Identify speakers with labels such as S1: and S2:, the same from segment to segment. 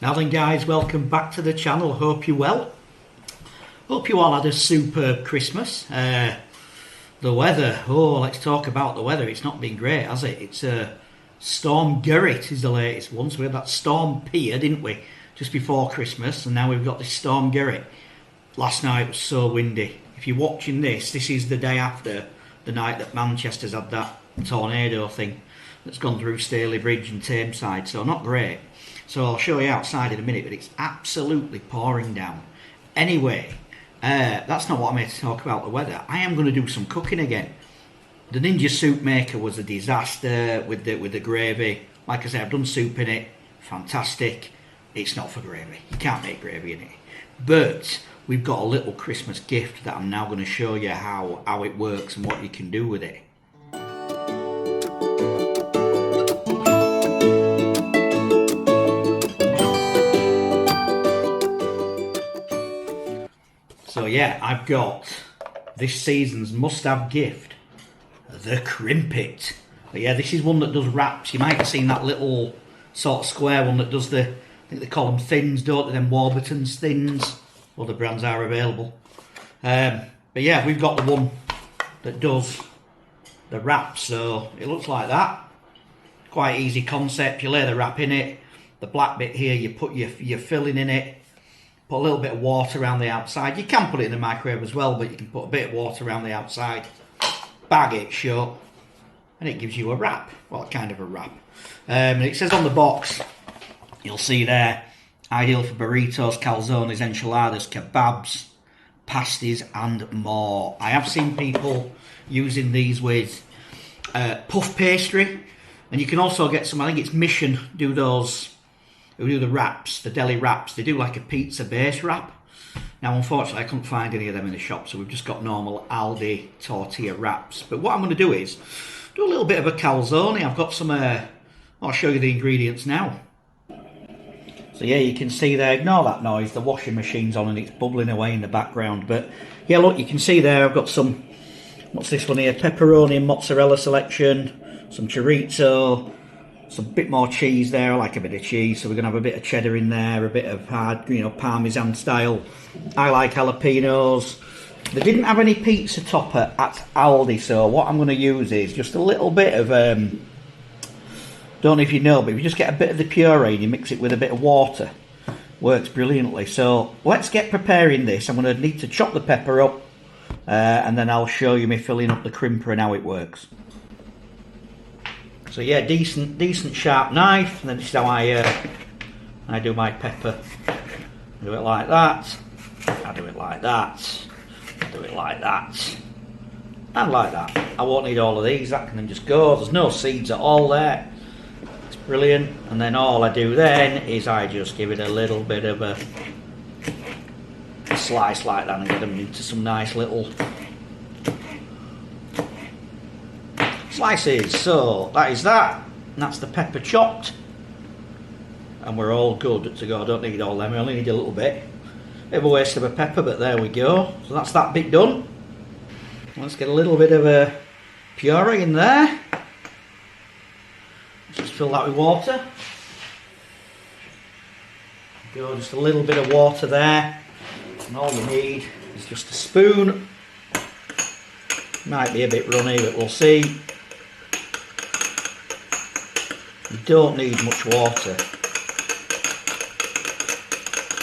S1: Now then guys, welcome back to the channel. Hope you're well. Hope you all had a superb Christmas. The weather, let's talk about the weather. It's not been great, has it? It's Storm Gerrit is the latest one. So we had that Storm Pia, didn't we, just before Christmas, and now we've got this Storm Gerrit. Last night was so windy. If you're watching this, this is the day after the night that Manchester's had that tornado thing that's gone through Staley Bridge and Tameside, so not great. So I'll show you outside in a minute, but it's absolutely pouring down. Anyway, that's not what I'm here to talk about, the weather. I am going to do some cooking again. The Ninja soup maker was a disaster with the gravy. Like I say, I've done soup in it, fantastic. It's not for gravy. You can't make gravy in it. But we've got a little Christmas gift that I'm now going to show you how it works and what you can do with it. So yeah, I've got this season's must-have gift, the Crimpet. But yeah, this is one that does wraps. You might have seen that little sort of square one that does the, I think they call them thins, don't they? Them Warburton's thins. Other brands are available. But yeah, we've got the one that does the wrap. So it looks like that. Quite easy concept. You lay the wrap in it. The black bit here, you put your filling in it. Put a little bit of water around the outside. You can put it in the microwave as well, but you can put a bit of water around the outside. Bag it shut. And it gives you a wrap. Well, kind of a wrap. And it says on the box, you'll see there, ideal for burritos, calzones, enchiladas, kebabs, pasties and more. I have seen people using these with puff pastry. And you can also get some, I think it's Mission, do those, who do the wraps, the deli wraps. They do like a pizza base wrap. Now, unfortunately, I couldn't find any of them in the shop, so we've just got normal Aldi tortilla wraps. But what I'm going to do is do a little bit of a calzone. I've got some, I'll show you the ingredients now. So yeah, you can see there, ignore that noise, the washing machine's on and it's bubbling away in the background. But yeah, look, you can see there, I've got some, what's this one here, pepperoni and mozzarella selection, some chorizo, some bit more cheese there. I like a bit of cheese, so we're going to have a bit of cheddar in there, a bit of hard, Parmesan style. I like jalapenos. They didn't have any pizza topper at Aldi, so what I'm going to use is just a little bit of, don't know if you know, but if you just get a bit of the puree and you mix it with a bit of water, works brilliantly. So let's get preparing this. I'm going to need to chop the pepper up, and then I'll show you me filling up the crimper and how it works. So yeah, decent sharp knife, and then this is how I do my pepper. I do it like that, I do it like that, I do it like that, and like that. I won't need all of these, that can then just go. There's no seeds at all there. It's brilliant. And then all I do then is I just give it a little bit of a slice like that and get them into some nice little slices. So that is that, and that's the pepper chopped, and we're all good to go. I don't need all them, I only need a little bit. Bit of a waste of a pepper, but there we go. So that's that bit done. Let's get a little bit of a puree in there. Let's just fill that with water. Go, just a little bit of water there, and all you need is just a spoon. Might be a bit runny, but we'll see. You don't need much water.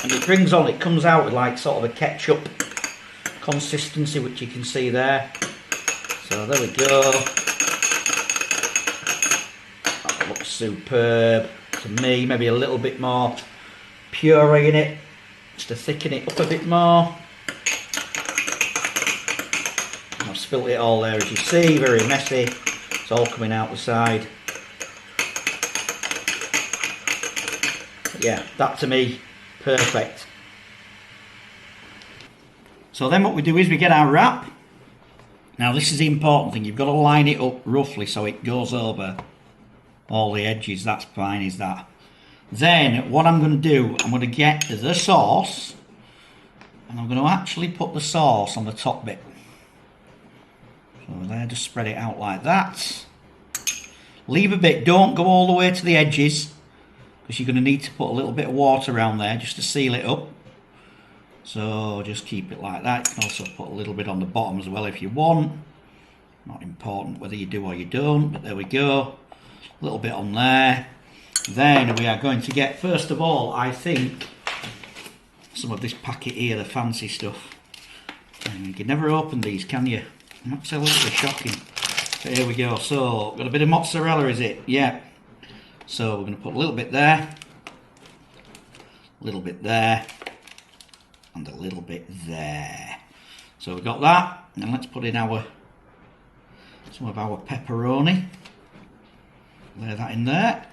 S1: And it brings on, it comes out with like sort of a ketchup consistency, which you can see there. So there we go. That looks superb to me. Maybe a little bit more puree in it, just to thicken it up a bit more. I've spilt it all there, as you see, very messy. It's all coming out the side. Yeah, that to me, perfect. So then what we do is we get our wrap. Now this is the important thing, you've got to line it up roughly so it goes over all the edges. That's fine, is that. Then what I'm going to do, I'm going to get the sauce, and I'm going to actually put the sauce on the top bit. So there, just spread it out like that. Leave a bit, don't go all the way to the edges, because you're going to need to put a little bit of water around there just to seal it up. So just keep it like that. You can also put a little bit on the bottom as well if you want. Not important whether you do or you don't, but there we go. A little bit on there. Then we are going to get, first of all, I think, some of this packet here, the fancy stuff. And you can never open these, can you? Absolutely shocking. But here we go. So, got a bit of mozzarella, is it? Yeah. So, we're going to put a little bit there. A little bit there. And a little bit there. So, we've got that. And let's put in some of our pepperoni. Lay that in there.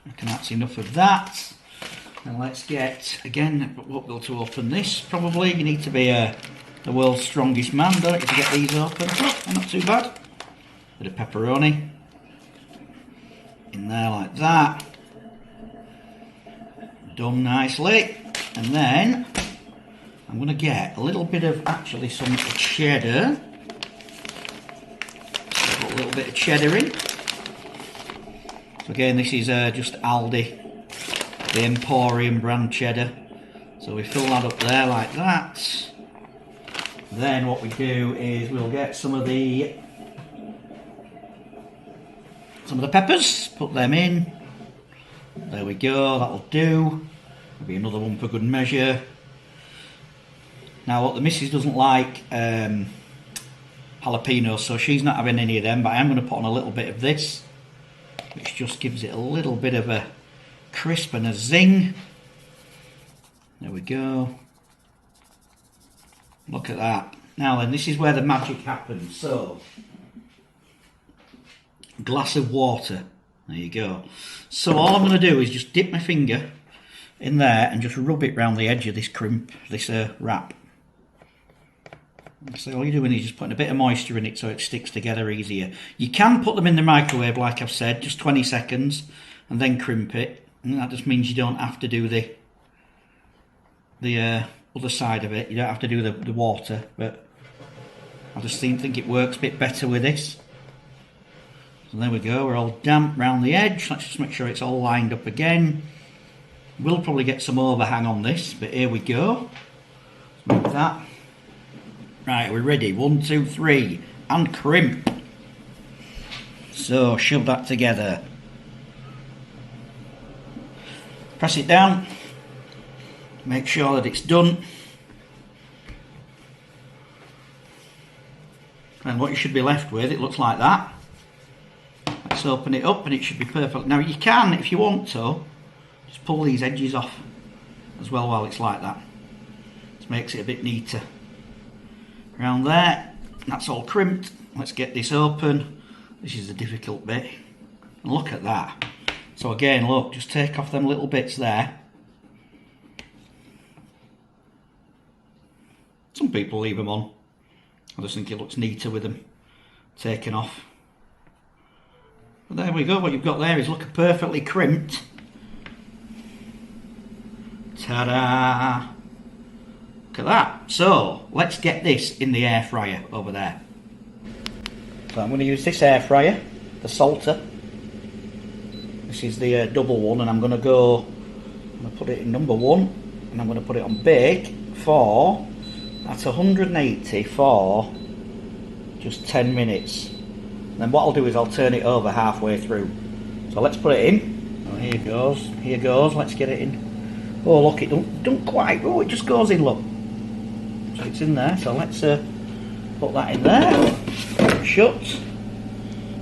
S1: I reckon that's enough of that. And let's get, again, we'll be able to open this probably. You need to be the world's strongest man, don't you, to get these open. Oh, not too bad. Bit of pepperoni. In there like that. Done nicely. And then I'm going to get a little bit of, actually, some cheddar. So put a little bit of cheddar in. So again, this is just Aldi, the Emporium brand cheddar. So we fill that up there like that. Then what we do is we'll get some of the peppers, put them in. There we go, that'll do. Maybe another one for good measure. Now what the missus doesn't like jalapenos, so she's not having any of them, but I am going to put on a little bit of this, which just gives it a little bit of a crisp and a zing. There we go. Look at that. Now then, this is where the magic happens. So, glass of water. There you go. So all I'm going to do is just dip my finger in there and just rub it round the edge of this wrap. So all you're doing is just putting a bit of moisture in it so it sticks together easier. You can put them in the microwave, like I've said, just 20 seconds, and then crimp it. And that just means you don't have to do the other side of it. You don't have to do the water, but I just think it works a bit better with this. So there we go, we're all damp round the edge. Let's just make sure it's all lined up again. We'll probably get some overhang on this, but here we go. Let's move that. Right, we're ready. 1, 2, 3, and crimp. So, shove that together. Press it down. Make sure that it's done. And what you should be left with, it looks like that. Let's open it up and it should be perfect. Now you can, if you want to, just pull these edges off as well while it's like that. Just makes it a bit neater. Around there, that's all crimped. Let's get this open. This is the difficult bit. And look at that. So again, look, just take off them little bits there. Some people leave them on. I just think it looks neater with them taken off. But there we go, what you've got there is look perfectly crimped. Ta-da! Look at that. So, let's get this in the air fryer over there. So I'm going to use this air fryer, the Salter. This is the double one, and I'm going to put it in number 1, and I'm going to put it on bake for, that's 180 for just 10 minutes. And then what I'll do is I'll turn it over halfway through. So let's put it in. Oh, here it goes, let's get it in. Oh look, it don't quite, oh it just goes in, look. So it's in there, so let's put that in there, shut,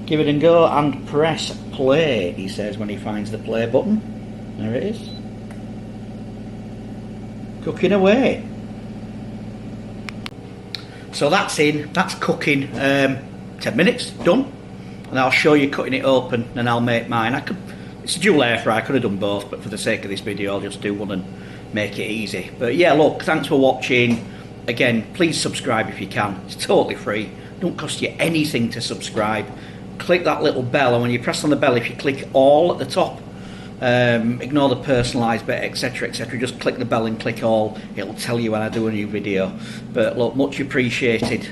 S1: give it a go and press play, he says when he finds the play button. There it is. Cooking away. So that's in, that's cooking 10 minutes, done. And I'll show you cutting it open and I'll make mine. It's a dual air fryer, I could have done both, but for the sake of this video I'll just do one and make it easy. But yeah, look, thanks for watching. Again, please subscribe if you can. It's totally free. Don't cost you anything to subscribe. Click that little bell, and when you press on the bell, if you click all at the top, ignore the personalised bit, etc, etc, just click the bell and click all. It'll tell you when I do a new video. But look, much appreciated.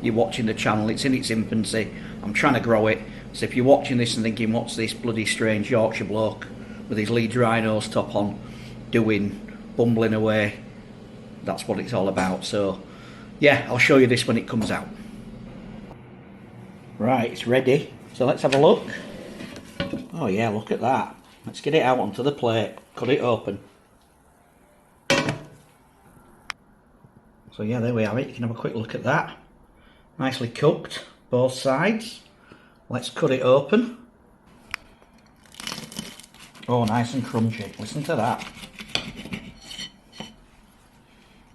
S1: You're watching the channel. It's in its infancy. I'm trying to grow it. So if you're watching this and thinking, what's this bloody strange Yorkshire bloke with his Leeds Rhinos top on doing, bumbling away, that's what it's all about. So yeah, I'll show you this when it comes out. Right, it's ready. So let's have a look. Oh yeah, look at that. Let's get it out onto the plate, cut it open. So yeah, there we have it. You can have a quick look at that. Nicely cooked, both sides. Let's cut it open. Oh, nice and crunchy. Listen to that.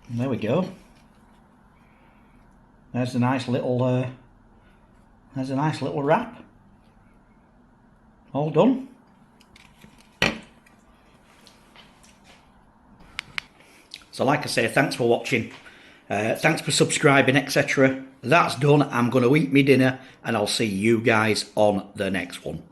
S1: And there we go. There's a nice little wrap. All done. So like I say, thanks for watching. Thanks for subscribing, etc. That's done. I'm going to eat me dinner and I'll see you guys on the next one.